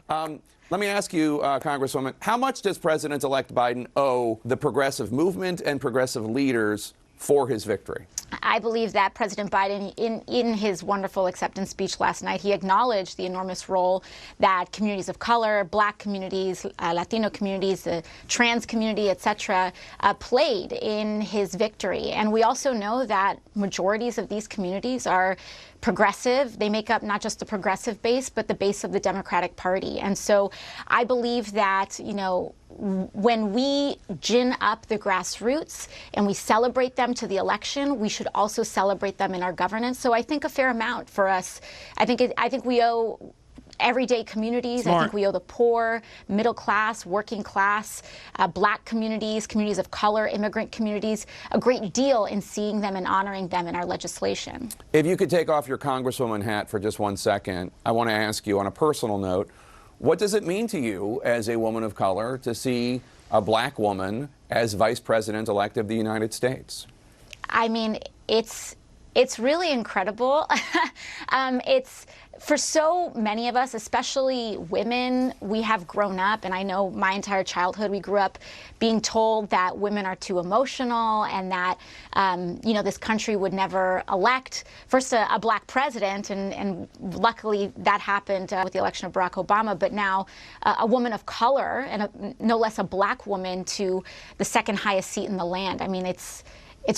Let me ask you, Congresswoman, how much does President-elect Biden owe the progressive movement and progressive leaders for his victory? I believe that President Biden, in his wonderful acceptance speech last night, he acknowledged the enormous role that communities of color, Black communities, Latino communities, the trans community, et cetera, played in his victory. And we also know that majorities of these communities are progressive. They make up not just the progressive base, but the base of the Democratic Party. And so I believe that, you know, when we gin up the grassroots and we celebrate them to the election, we should also celebrate them in our governance. So I think a fair amount for us. I think we owe everyday communities. Smart. I think we owe the poor, middle class, working class, Black communities, communities of color, immigrant communities, a great deal in seeing them and honoring them in our legislation. If you could take off your Congresswoman hat for just 1 second, I want to ask you on a personal note, what does it mean to you as a woman of color to see a Black woman as Vice President-elect of the United States? I mean, it's really incredible. It's for so many of us, especially women, we have grown up, and I know my entire childhood, we grew up being told that women are too emotional and that, you know, this country would never elect first a Black president, and luckily that happened with the election of Barack Obama, but now a woman of color, and no less a Black woman, to the second highest seat in the land. I mean, it's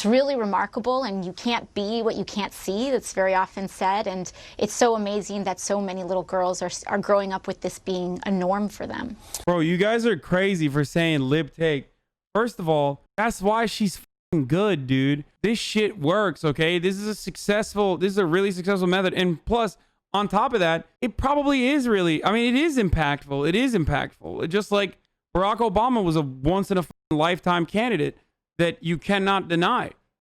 really remarkable, and you can't be what you can't see. That's very often said, and it's so amazing that so many little girls are growing up with this being a norm for them. Bro, you guys are crazy for saying lip take. First of all, that's why she's f***ing good, dude. This shit works, okay? This is a really successful method, and plus, on top of that, it probably is really, I mean, it is impactful. It is impactful. It just like Barack Obama was a once-in-a-lifetime candidate that you cannot deny.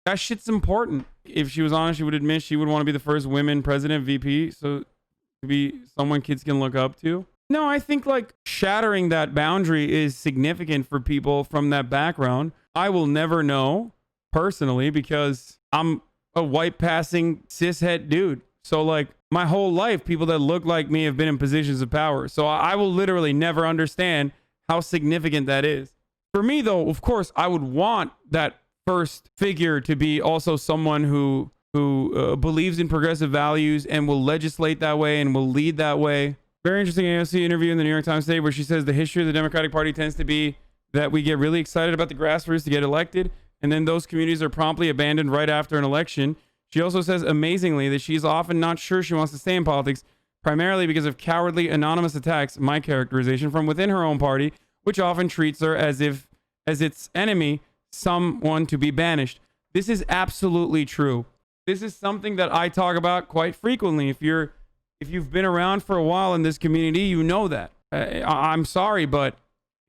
That shit's important. If she was honest, she would admit she would want to be the first women president, VP, so to be someone kids can look up to. No, I think like shattering that boundary is significant for people from that background. I will never know personally because I'm a white passing cishet dude. So like my whole life, people that look like me have been in positions of power. So I will literally never understand how significant that is. For me, though, of course, I would want that first figure to be also someone who believes in progressive values and will legislate that way and will lead that way. Very interesting AOC interview in the New York Times today where she says the history of the Democratic Party tends to be that we get really excited about the grassroots to get elected, and then those communities are promptly abandoned right after an election. She also says, amazingly, that she's often not sure she wants to stay in politics, primarily because of cowardly anonymous attacks, my characterization, from within her own party, which often treats her as its enemy, someone to be banished. This is absolutely true. This is something that I talk about quite frequently. If you've been around for a while in this community, you know that. I'm sorry, but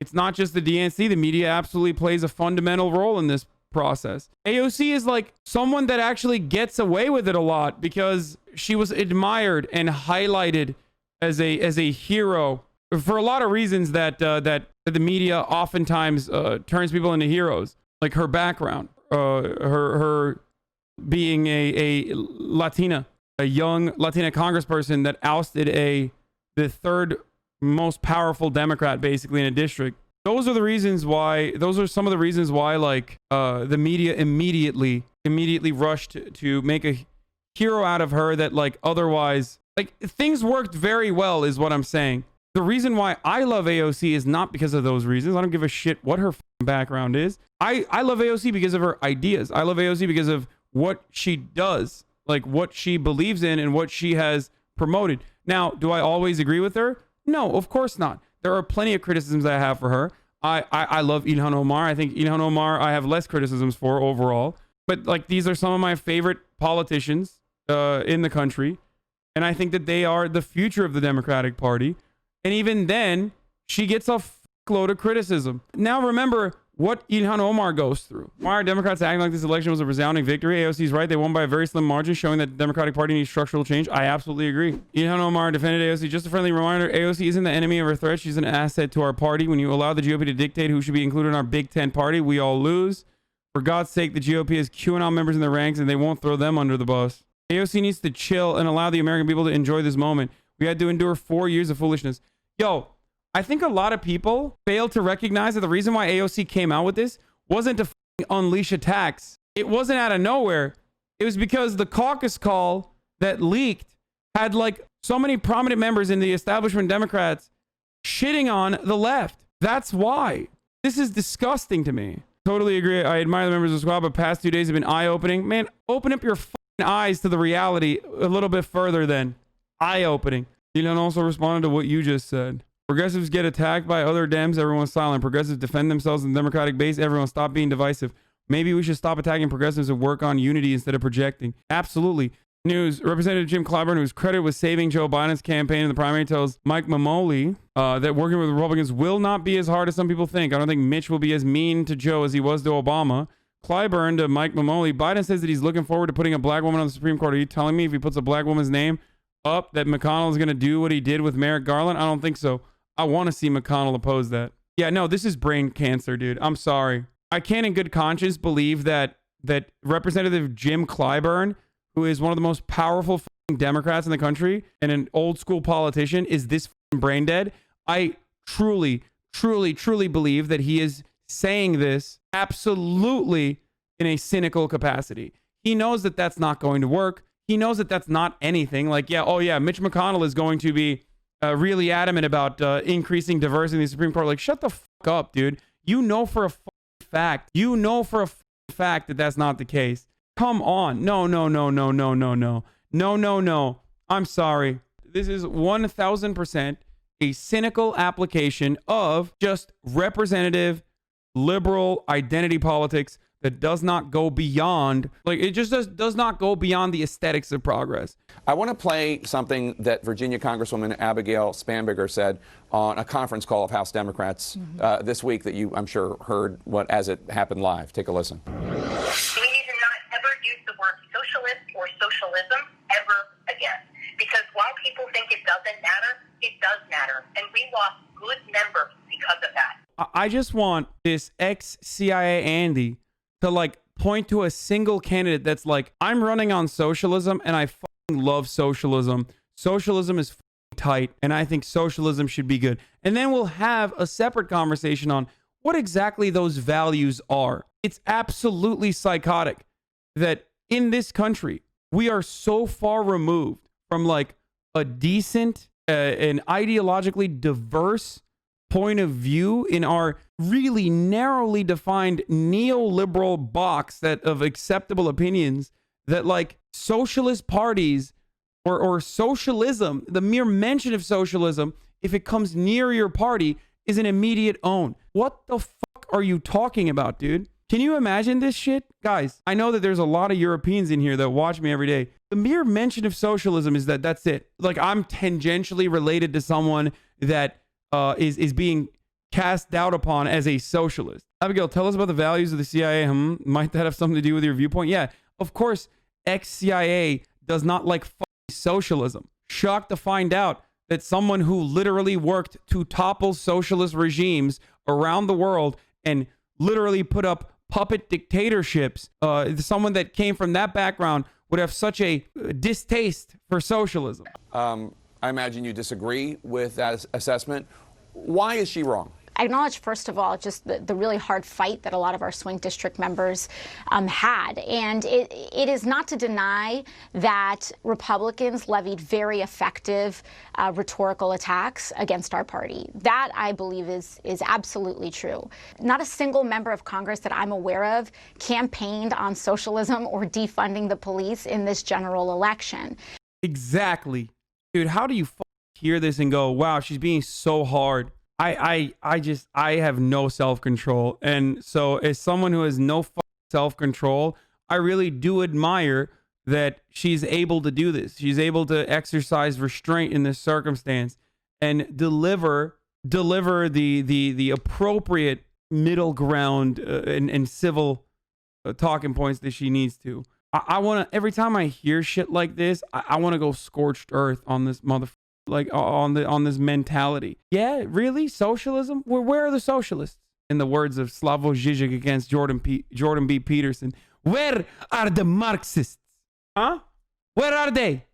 it's not just the DNC. The media absolutely plays a fundamental role in this process. AOC is like someone that actually gets away with it a lot because she was admired and highlighted as a hero for a lot of reasons that the media oftentimes turns people into heroes, like her background, her being a Latina, a young Latina congressperson that ousted the third most powerful Democrat basically in a district. Those are some of the reasons why like the media immediately rushed to make a hero out of her that like otherwise like things worked very well is what I'm saying. The reason why I love AOC is not because of those reasons. I don't give a shit what her background is. I love AOC because of her ideas. I love AOC because of what she does, like what she believes in and what she has promoted. Now, do I always agree with her? No, of course not. There are plenty of criticisms I have for her. I love Ilhan Omar. I think Ilhan Omar I have less criticisms for overall. But like these are some of my favorite politicians in the country. And I think that they are the future of the Democratic Party. And even then, she gets a load of criticism. Now remember what Ilhan Omar goes through. Why are Democrats acting like this election was a resounding victory? AOC's right. They won by a very slim margin, showing that the Democratic Party needs structural change. I absolutely agree. Ilhan Omar defended AOC. Just a friendly reminder, AOC isn't the enemy of our threat. She's an asset to our party. When you allow the GOP to dictate who should be included in our Big Ten party, we all lose. For God's sake, the GOP has QAnon members in their ranks, and they won't throw them under the bus. AOC needs to chill and allow the American people to enjoy this moment. We had to endure 4 years of foolishness. Yo, I think a lot of people fail to recognize that the reason why AOC came out with this wasn't to unleash attacks. It wasn't out of nowhere. It was because the caucus call that leaked had like so many prominent members in the establishment Democrats shitting on the left. That's why. This is disgusting to me. Totally agree. I admire the members of the squad, but past 2 days have been eye-opening. Man, open up your eyes to the reality a little bit further than eye-opening. Elon also responded to what you just said. Progressives get attacked by other Dems. Everyone's silent. Progressives defend themselves in the Democratic base. Everyone stop being divisive. Maybe we should stop attacking progressives and work on unity instead of projecting. Absolutely. News. Representative Jim Clyburn, who's credited with saving Joe Biden's campaign in the primary, tells Mike Mamoli that working with Republicans will not be as hard as some people think. I don't think Mitch will be as mean to Joe as he was to Obama. Clyburn to Mike Mamoli. Biden says that he's looking forward to putting a black woman on the Supreme Court. Are you telling me if he puts a black woman's name up that McConnell is going to do what he did with Merrick Garland? I don't think so. I want to see McConnell oppose that. Yeah, no, this is brain cancer, dude. I'm sorry. I can't in good conscience believe that Representative Jim Clyburn, who is one of the most powerful Democrats in the country and an old school politician, is this brain dead. I truly, truly, truly believe that he is saying this absolutely in a cynical capacity. He knows that that's not going to work. He knows that that's not anything. Like, yeah, oh yeah, Mitch McConnell is going to be really adamant about increasing diversity in the Supreme Court. Like, shut the fuck up, dude. You know for a fact. You know for a fact that that's not the case. Come on. No. I'm sorry. This is 1000% a cynical application of just representative liberal identity politics that does not go beyond, like, it just does not go beyond the aesthetics of progress. I want to play something that Virginia Congresswoman Abigail Spanberger said on a conference call of House Democrats this week that you, I'm sure, heard as it happened live. Take a listen. We need to not ever use the word socialist or socialism ever again. Because while people think it doesn't matter, it does matter. And we lost good members because of that. I just want this ex-CIA Andy to like point to a single candidate that's like, I'm running on socialism and I fucking love socialism. Socialism is fucking tight and I think socialism should be good. And then we'll have a separate conversation on what exactly those values are. It's absolutely psychotic that in this country, we are so far removed from like a decent and ideologically diverse point of view in our really narrowly defined neoliberal box that of acceptable opinions, that like socialist parties or socialism, the mere mention of socialism, if it comes near your party, is an immediate own. What the fuck are you talking about, dude? Can you imagine this shit? Guys, I know that there's a lot of Europeans in here that watch me every day. The mere mention of socialism is that's it. Like, I'm tangentially related to someone that is being cast doubt upon as a socialist. Abigail, tell us about the values of the CIA. Might that have something to do with your viewpoint? Yeah, of course, ex-CIA does not like socialism. Shocked to find out that someone who literally worked to topple socialist regimes around the world and literally put up puppet dictatorships, someone that came from that background would have such a distaste for socialism. I imagine you disagree with that assessment. Why is she wrong? I acknowledge, first of all, just the really hard fight that a lot of our swing district members had. And it is not to deny that Republicans levied very effective rhetorical attacks against our party. That, I believe, is absolutely true. Not a single member of Congress that I'm aware of campaigned on socialism or defunding the police in this general election. Exactly. Dude, how do you hear this and go, wow, she's being so hard? I have no self-control. And so as someone who has no self-control, I really do admire that she's able to do this. She's able to exercise restraint in this circumstance and deliver the appropriate middle ground and civil talking points that she needs to. I want to, every time I hear shit like this, I want to go scorched earth on this motherfucker. Like on this mentality. Yeah, really? Socialism? Where are the socialists? In the words of Slavoj Žižek against Jordan B. Peterson, where are the Marxists? Huh? Where are they?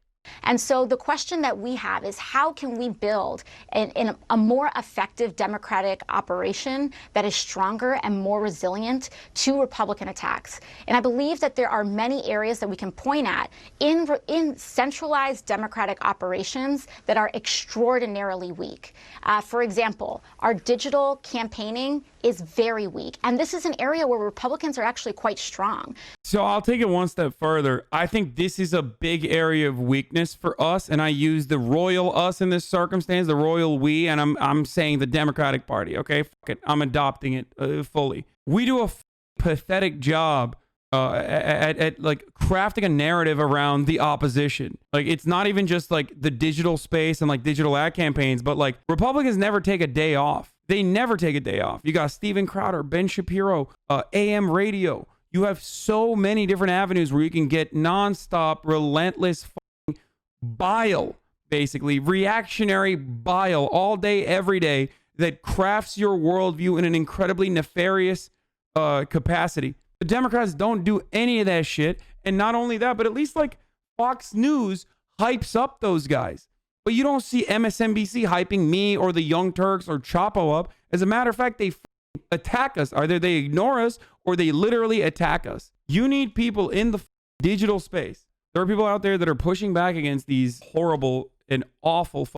And so the question that we have is, how can we build a more effective democratic operation that is stronger and more resilient to Republican attacks? And I believe that there are many areas that we can point at in centralized democratic operations that are extraordinarily weak. For example, our digital campaigning is very weak. And this is an area where Republicans are actually quite strong. So I'll take it one step further. I think this is a big area of weakness for us, and I use the royal us in this circumstance, the royal we, and I'm saying the Democratic Party. Okay, fuck it, I'm adopting it fully. We do a pathetic job at like crafting a narrative around the opposition. Like, it's not even just like the digital space and like digital ad campaigns, but like Republicans never take a day off. They never take a day off. You got Steven Crowder, Ben Shapiro, AM radio. You have so many different avenues where you can get nonstop, relentless bile, basically reactionary bile all day, every day, that crafts your worldview in an incredibly nefarious capacity. The Democrats don't do any of that shit. And not only that, but at least like Fox News hypes up those guys. But you don't see MSNBC hyping me or the Young Turks or Chapo up. As a matter of fact, they attack us. Either they ignore us or they literally attack us. You need people in the digital space. There are people out there that are pushing back against these horrible and awful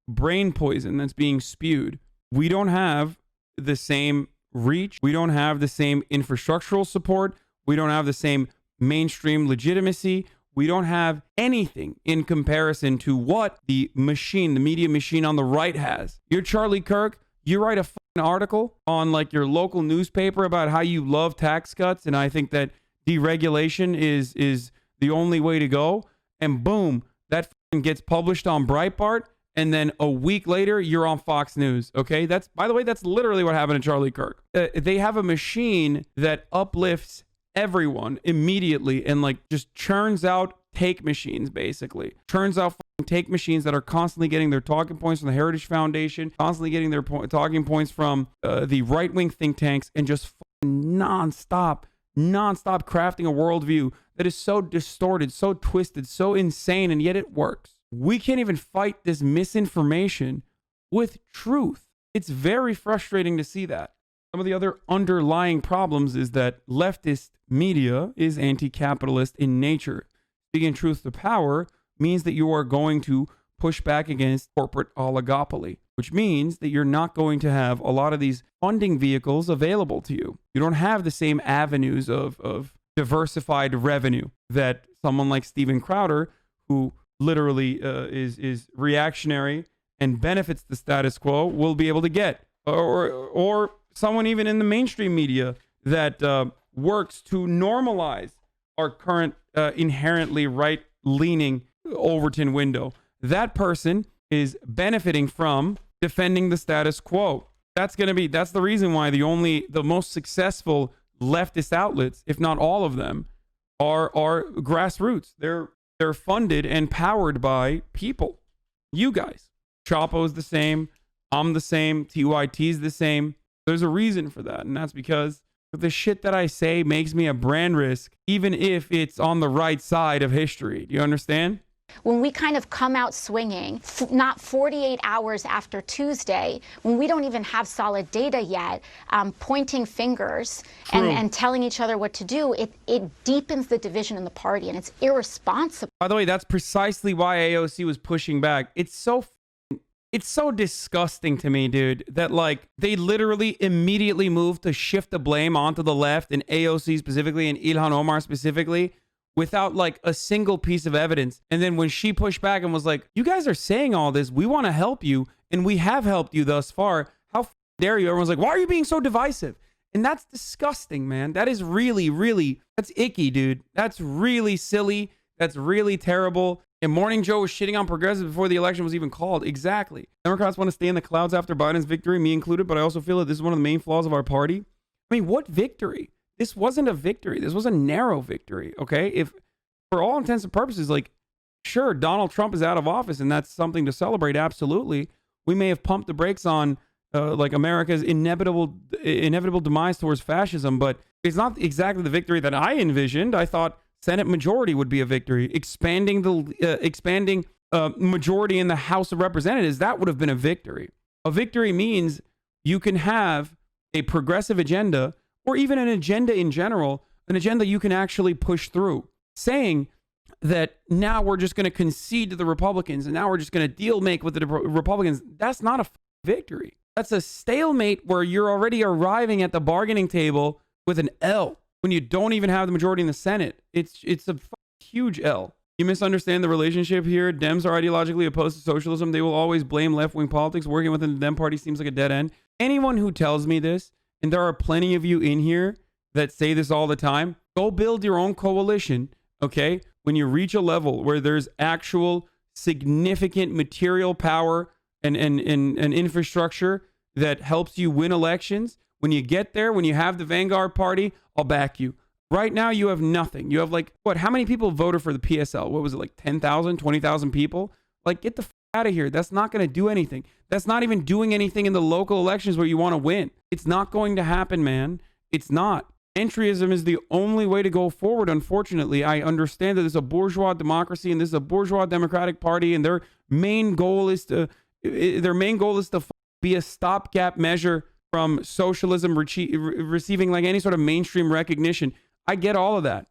brain poison that's being spewed. We don't have the same reach. We don't have the same infrastructural support. We don't have the same mainstream legitimacy. We don't have anything in comparison to what the machine, the media machine on the right has. You're Charlie Kirk. You write a article on like your local newspaper about how you love tax cuts, and I think that deregulation is the only way to go. And boom, that gets published on Breitbart, and then a week later you're on Fox News. Okay, that's, by the way, that's literally what happened to Charlie Kirk. They have a machine that uplifts everyone immediately and like just churns out take machines, basically churns out take machines that are constantly getting their talking points from the Heritage Foundation, constantly getting their talking points from the right-wing think tanks, and just nonstop crafting a worldview that is so distorted, so twisted, so insane, and yet it works. We can't even fight this misinformation with truth. It's very frustrating to see that. Some of the other underlying problems is that leftist media is anti-capitalist in nature. Speaking truth to power means that you are going to push back against corporate oligopoly, which means that you're not going to have a lot of these funding vehicles available to you. You don't have the same avenues of diversified revenue that someone like Steven Crowder, who literally is reactionary and benefits the status quo, will be able to get. Or someone even in the mainstream media that works to normalize our current inherently right-leaning Overton window. That person is benefiting from defending the status quo. That's the reason why the most successful leftist outlets, if not all of them, are grassroots. They're funded and powered by people. You guys. Chapo's the same. I'm the same. TYT's the same. There's a reason for that, and that's because the shit that I say makes me a brand risk, even if it's on the right side of history. Do you understand? When we kind of come out swinging, not 48 hours after Tuesday, when we don't even have solid data yet, pointing fingers and telling each other what to do, it deepens the division in the party, and it's irresponsible. By the way, that's precisely why AOC was pushing back. It's so disgusting to me, dude, that like they literally immediately moved to shift the blame onto the left, and AOC specifically and Ilhan Omar specifically, without like a single piece of evidence. And then when she pushed back and was like, you guys are saying all this, we want to help you, and we have helped you thus far. How dare you? Everyone's like, why are you being so divisive? And that's disgusting, man. That is really, that's icky, dude. That's really silly. That's really terrible. And Morning Joe was shitting on progressives before the election was even called. Exactly. Democrats want to stay in the clouds after Biden's victory, me included, but I also feel that this is one of the main flaws of our party. I mean, what victory? This wasn't a victory. This was a narrow victory, okay? If, for all intents and purposes, like, sure, Donald Trump is out of office, and that's something to celebrate, absolutely. We may have pumped the brakes on, like, America's inevitable demise towards fascism, but it's not exactly the victory that I envisioned. I thought Senate majority would be a victory. Expanding majority in the House of Representatives, that would have been a victory. A victory means you can have a progressive agenda, or even an agenda in general, an agenda you can actually push through. Saying that now we're just going to concede to the Republicans and now we're just going to deal make with the Republicans, that's not a victory. That's a stalemate where you're already arriving at the bargaining table with an L when you don't even have the majority in the Senate. It's a huge L. You misunderstand the relationship here. Dems are ideologically opposed to socialism. They will always blame left-wing politics. Working within the Dem party seems like a dead end. Anyone who tells me this, and there are plenty of you in here that say this all the time, go build your own coalition, okay? When you reach a level where there's actual significant material power and infrastructure that helps you win elections, when you get there, when you have the Vanguard Party, I'll back you. Right now, you have nothing. You have like, what, how many people voted for the PSL? What was it, like 10,000, 20,000 people? Like, get the out of here. That's not going to do anything. That's not even doing anything in the local elections where you want to win. It's not going to happen, man. It's not. Entryism is the only way to go forward, unfortunately. I understand that this is a bourgeois democracy and this is a bourgeois democratic party, and their main goal is to be a stopgap measure from socialism receiving like any sort of mainstream recognition. I get all of that.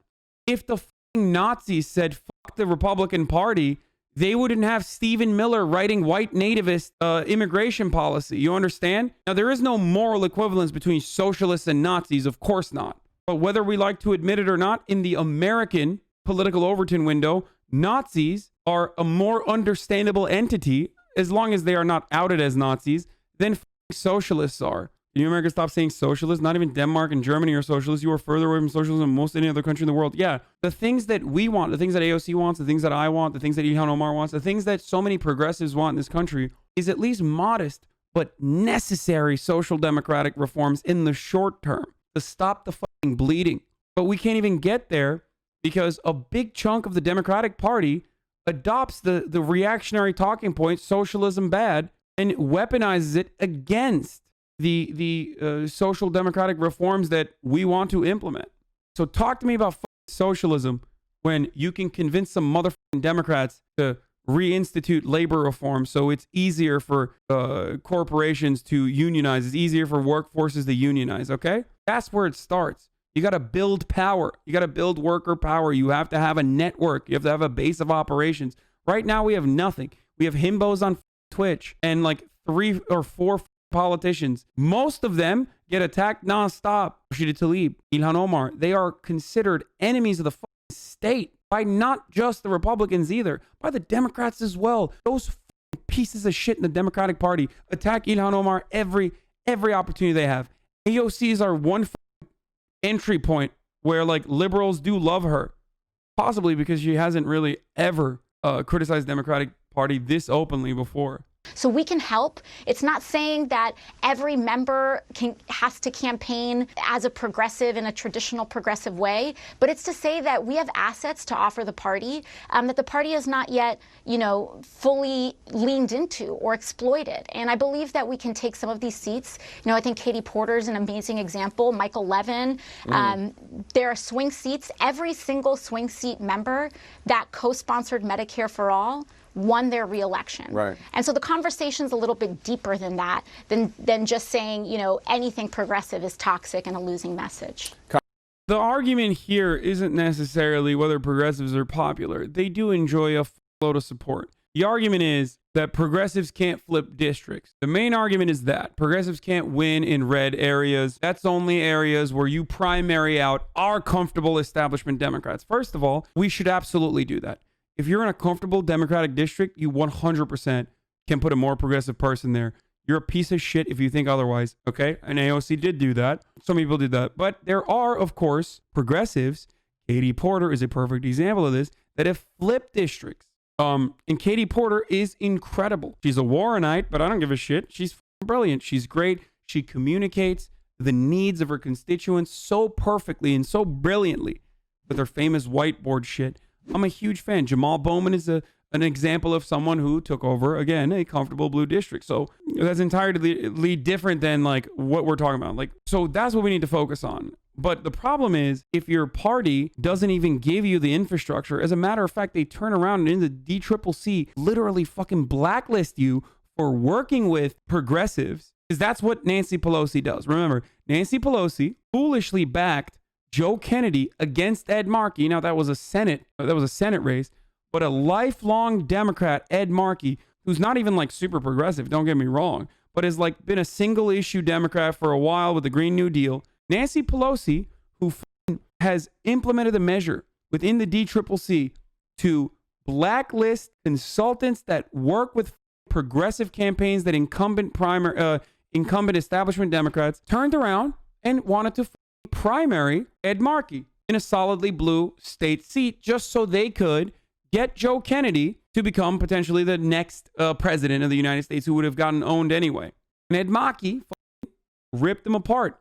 If the Nazis said fuck the Republican Party, they wouldn't have Stephen Miller writing white nativist immigration policy. You understand? Now, there is no moral equivalence between socialists and Nazis. Of course not. But whether we like to admit it or not, in the American political Overton window, Nazis are a more understandable entity, as long as they are not outed as Nazis, than socialists are. Can you America stop saying socialist? Not even Denmark and Germany are socialists. You are further away from socialism than most any other country in the world. Yeah, the things that we want, the things that AOC wants, the things that I want, the things that Ilhan Omar wants, the things that so many progressives want in this country is at least modest but necessary social democratic reforms in the short term to stop the fucking bleeding. But we can't even get there because a big chunk of the Democratic Party adopts the reactionary talking point, socialism bad, and weaponizes it against the social democratic reforms that we want to implement. So talk to me about socialism when you can convince some motherfucking Democrats to reinstitute labor reform so it's easier for corporations to unionize. It's easier for workforces to unionize, okay? That's where it starts. You got to build power. You got to build worker power. You have to have a network. You have to have a base of operations. Right now, we have nothing. We have himbos on Twitch and like 3 or 4 politicians. Most of them get attacked nonstop. Rashida Tlaib, Ilhan Omar, they are considered enemies of the state by not just the Republicans either, by the Democrats as well. Those pieces of shit in the Democratic Party attack Ilhan Omar every opportunity they have. AOCs are one entry point where like liberals do love her, possibly because she hasn't really ever criticized the Democratic Party this openly before. So we can help. It's not saying that every member has to campaign as a progressive in a traditional progressive way, but it's to say that we have assets to offer the party that the party has not yet, fully leaned into or exploited. And I believe that we can take some of these seats. I think Katie Porter is an amazing example. Michael Levin. There are swing seats. Every single swing seat member that co-sponsored Medicare for All won their reelection. Right. And so the conversation's a little bit deeper than that, than just saying, anything progressive is toxic and a losing message. The argument here isn't necessarily whether progressives are popular. They do enjoy a load of support. The argument is that progressives can't flip districts. The main argument is that progressives can't win in red areas. That's only areas where you primary out our comfortable establishment Democrats. First of all, we should absolutely do that. If you're in a comfortable Democratic district, you 100% can put a more progressive person there. You're a piece of shit if you think otherwise, okay? And AOC did do that. Some people did that. But there are, of course, progressives. Katie Porter is a perfect example of this, that have flipped districts. And Katie Porter is incredible. She's a Warrenite, but I don't give a shit. She's brilliant. She's great. She communicates the needs of her constituents so perfectly and so brilliantly with her famous whiteboard shit. I'm a huge fan. Jamal Bowman is an example of someone who took over, again, a comfortable blue district. So that's entirely different than like what we're talking about. So that's what we need to focus on. But the problem is, if your party doesn't even give you the infrastructure, as a matter of fact, they turn around and in the DCCC literally fucking blacklist you for working with progressives, because that's what Nancy Pelosi does. Remember, Nancy Pelosi foolishly backed Joe Kennedy against Ed Markey. Now that was a Senate race, but a lifelong Democrat, Ed Markey, who's not even like super progressive, don't get me wrong, but has like been a single issue Democrat for a while with the Green New Deal. Nancy Pelosi, who has implemented a measure within the DCCC to blacklist consultants that work with progressive campaigns that incumbent establishment Democrats, turned around and wanted to primary Ed Markey in a solidly blue state seat just so they could get Joe Kennedy to become potentially the next president of the United States, who would have gotten owned anyway. And Ed Markey ripped them apart.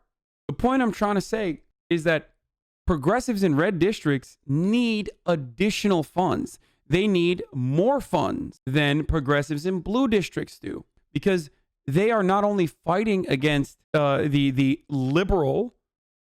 The point I'm trying to say is that progressives in red districts need additional funds. They need more funds than progressives in blue districts do, because they are not only fighting against the liberal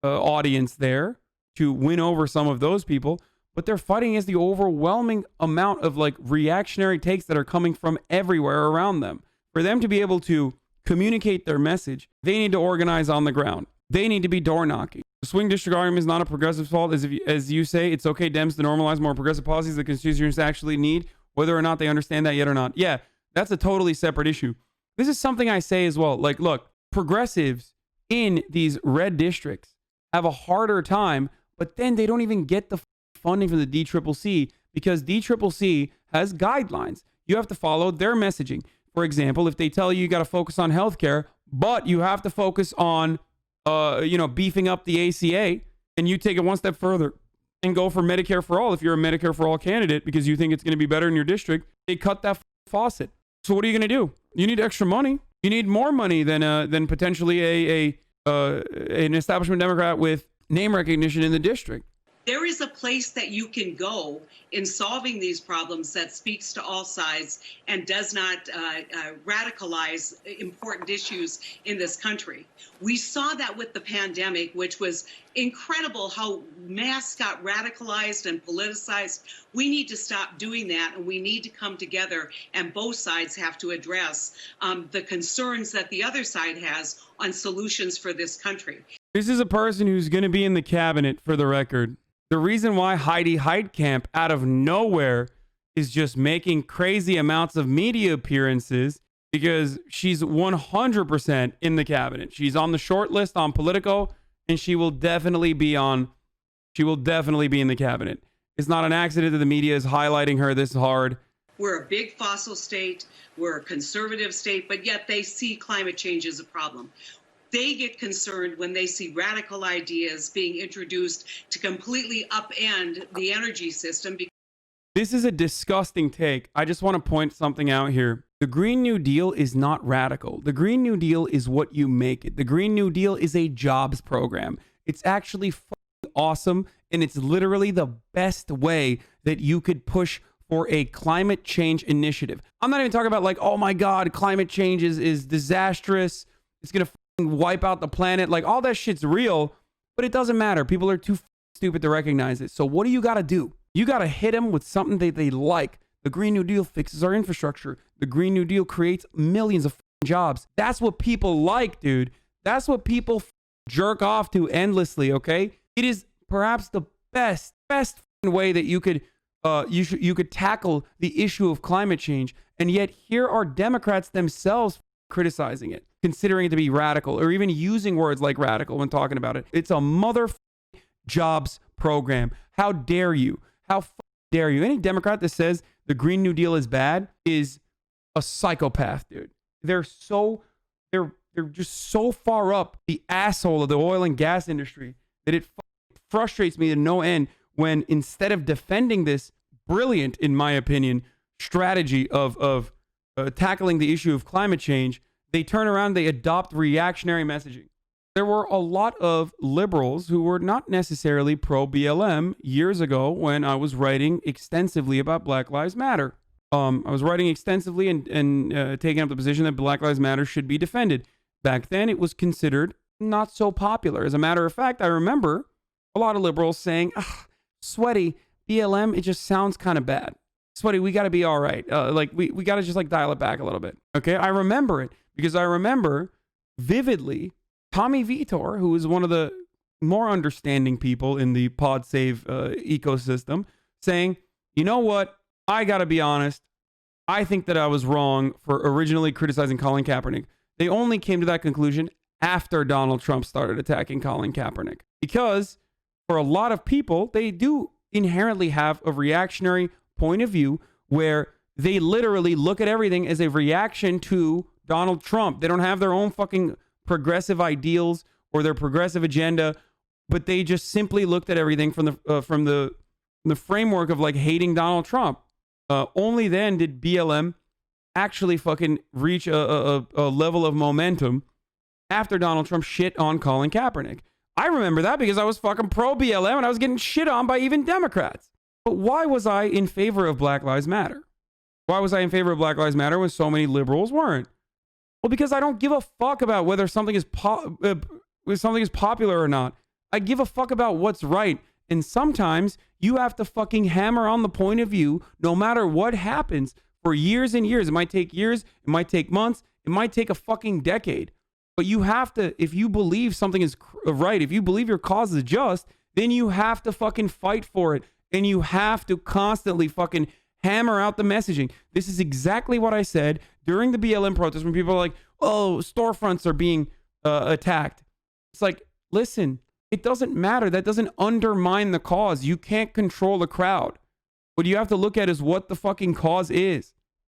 audience there to win over some of those people, but they're fighting against the overwhelming amount of like reactionary takes that are coming from everywhere around them. For them to be able to communicate their message, they need to organize on the ground. They need to be door knocking. The swing district argument is not a progressive's fault. As you say, it's okay, Dems, to normalize more progressive policies that constituents actually need, whether or not they understand that yet or not. Yeah, that's a totally separate issue. This is something I say as well. Like, look, progressives in these red districts have a harder time, but then they don't even get the funding from the DCCC, because DCCC has guidelines. You have to follow their messaging. For example, if they tell you got to focus on healthcare, but you have to focus on beefing up the ACA, and you take it one step further and go for Medicare for all. If you're a Medicare for all candidate because you think it's going to be better in your district, they cut that faucet. So what are you going to do? You need extra money. You need more money than potentially an establishment Democrat with name recognition in the district. There is a place that you can go in solving these problems that speaks to all sides and does not radicalize important issues in this country. We saw that with the pandemic, which was incredible how masks got radicalized and politicized. We need to stop doing that, and we need to come together, and both sides have to address the concerns that the other side has on solutions for this country. This is a person who's going to be in the cabinet, for the record. The reason why Heidi Heitkamp out of nowhere is just making crazy amounts of media appearances, because she's 100% in the cabinet. She's on the short list on Politico, and she will definitely be in the cabinet. It's not an accident that the media is highlighting her this hard. We're a big fossil state. We're a conservative state, but yet they see climate change as a problem. They get concerned when they see radical ideas being introduced to completely upend the energy system. This is a disgusting take. I just want to point something out here. The Green New Deal is not radical. The Green New Deal is what you make it. The Green New Deal is a jobs program. It's actually fucking awesome, and it's literally the best way that you could push for a climate change initiative. I'm not even talking about like, oh my God, climate change is disastrous. It's going to wipe out the planet. Like, all that shit's real, but it doesn't matter. People are too stupid to recognize it. So what do you got to do? You got to hit them with something that they like. The Green New Deal fixes our infrastructure. The Green New Deal creates millions of jobs. That's what people like, dude. That's what people jerk off to endlessly, okay? It is perhaps the best way that you could tackle the issue of climate change. And yet here are Democrats themselves criticizing it, considering it to be radical, or even using words like radical when talking about it. It's a jobs program. How dare you? How dare you? Any Democrat that says the Green New Deal is bad is a psychopath, dude. They're just so far up the asshole of the oil and gas industry that it frustrates me to no end when, instead of defending this brilliant, in my opinion, strategy of tackling the issue of climate change, they turn around, they adopt reactionary messaging. There were a lot of liberals who were not necessarily pro-BLM years ago when I was writing extensively about Black Lives Matter. I was writing extensively and taking up the position that Black Lives Matter should be defended. Back then, it was considered not so popular. As a matter of fact, I remember a lot of liberals saying, sweaty, BLM, it just sounds kind of bad. Sweaty, we got to be all right. We got to just like dial it back a little bit. Okay, I remember it because I remember vividly Tommy Vitor, who is one of the more understanding people in the pod save ecosystem, saying, you know what? I got to be honest. I think that I was wrong for originally criticizing Colin Kaepernick. They only came to that conclusion after Donald Trump started attacking Colin Kaepernick. Because for a lot of people, they do inherently have a reactionary point of view where they literally look at everything as a reaction to Donald Trump. They don't have their own fucking progressive ideals or their progressive agenda, but they just simply looked at everything from the framework of like hating Donald Trump. Only then did BLM actually fucking reach a level of momentum after Donald Trump shit on Colin Kaepernick. I remember that because I was fucking pro BLM and I was getting shit on by even Democrats. But why was I in favor of Black Lives Matter? Why was I in favor of Black Lives Matter when so many liberals weren't? Well, because I don't give a fuck about whether something is popular or not. I give a fuck about what's right. And sometimes you have to fucking hammer on the point of view no matter what happens for years and years. It might take years. It might take months. It might take a fucking decade. But you have to, if you believe something is right, if you believe your cause is just, then you have to fucking fight for it. And you have to constantly fucking hammer out the messaging. This is exactly what I said during the BLM protest when people are like, oh, storefronts are being attacked. It's like, listen, it doesn't matter. That doesn't undermine the cause. You can't control the crowd. What you have to look at is what the fucking cause is.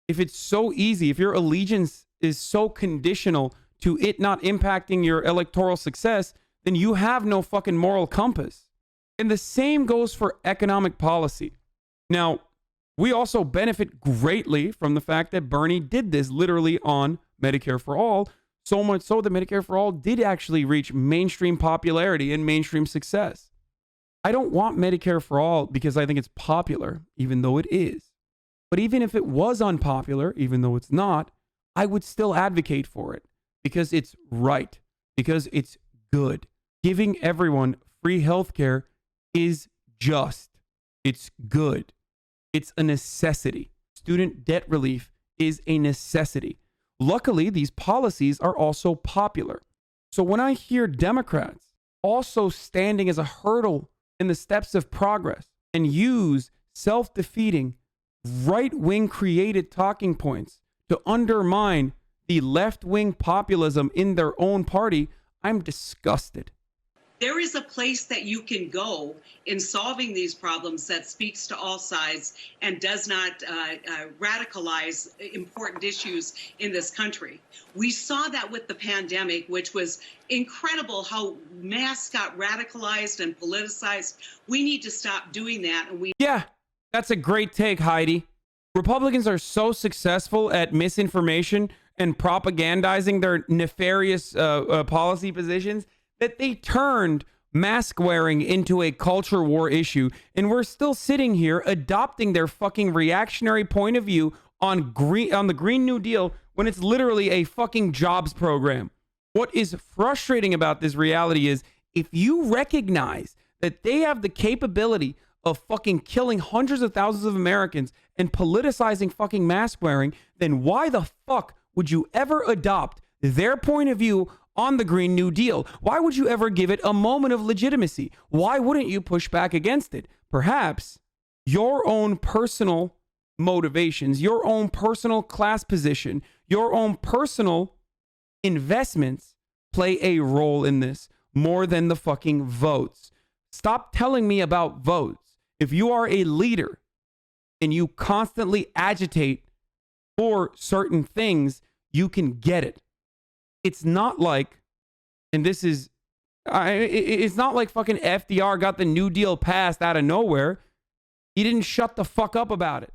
If it's so easy, if your allegiance is so conditional to it not impacting your electoral success, then you have no fucking moral compass. And the same goes for economic policy. Now, we also benefit greatly from the fact that Bernie did this literally on Medicare for All, so much so that Medicare for All did actually reach mainstream popularity and mainstream success. I don't want Medicare for All because I think it's popular, even though it is. But even if it was unpopular, even though it's not, I would still advocate for it because it's right, because it's good. Giving everyone free healthcare is just. It's good. It's a necessity. Student debt relief is a necessity. Luckily, these policies are also popular. So when I hear Democrats also standing as a hurdle in the steps of progress and use self-defeating, right-wing created talking points to undermine the left-wing populism in their own party, I'm disgusted. There is a place that you can go in solving these problems that speaks to all sides and does not radicalize important issues in this country. We saw that with the pandemic, which was incredible how masks got radicalized and politicized. We need to stop doing that. And Yeah, that's a great take, Heidi. Republicans are so successful at misinformation and propagandizing their nefarious policy positions that they turned mask wearing into a culture war issue. And we're still sitting here adopting their fucking reactionary point of view on the Green New Deal when it's literally a fucking jobs program. What is frustrating about this reality is if you recognize that they have the capability of fucking killing hundreds of thousands of Americans and politicizing fucking mask wearing, then why the fuck would you ever adopt their point of view on the Green New Deal? Why would you ever give it a moment of legitimacy? Why wouldn't you push back against it? Perhaps your own personal motivations, your own personal class position, your own personal investments play a role in this more than the fucking votes. Stop telling me about votes. If you are a leader and you constantly agitate for certain things, you can get it. It's not like, and this is, it's not like fucking FDR got the New Deal passed out of nowhere. He didn't shut the fuck up about it.